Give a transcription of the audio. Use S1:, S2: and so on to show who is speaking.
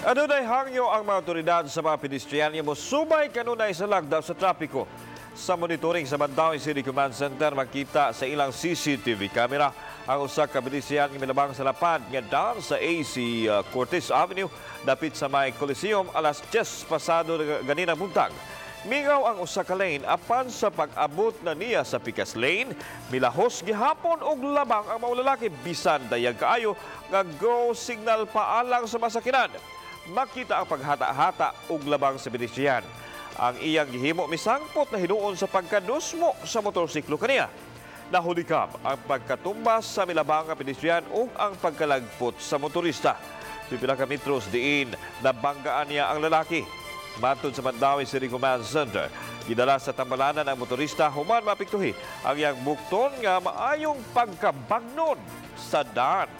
S1: Adunay hangyo ang mga otoridad sa mga pedestrian mo subay kanunay sa lagda sa trapiko. Sa monitoring sa Mandaue City Command Center, makita sa ilang CCTV camera ang usa ka pedestrian nga milabang sa lapad nga daan sa AC Cortez Avenue dapit sa may Coliseum alas 10 pasado ganina buntag. Mingaw ang usa ka lane apan sa pag-abot na niya sa Picas Lane, milahos gihapon og labang ang mga lalaki bisan dayag kaayo nga go signal paalang sa masakinan. Makita ang paghata-hata og labang sa pedestrian. Ang iyang gihimo misangpot na hinuon sa pagkadusmo sa motorsiklo kaniya. Nahulikab ang pagkatumbas sa milabang nga pedestrian ug ang pagkalagpot sa motorista. Pipila ka metros diin nabanggaan niya ang lalaki. Matod sa Mandaue City Command Center, gidala sa tambalanan ang motorista human mapiktuhi ang iyang bukton nga maayong pagkabagnon sa daan.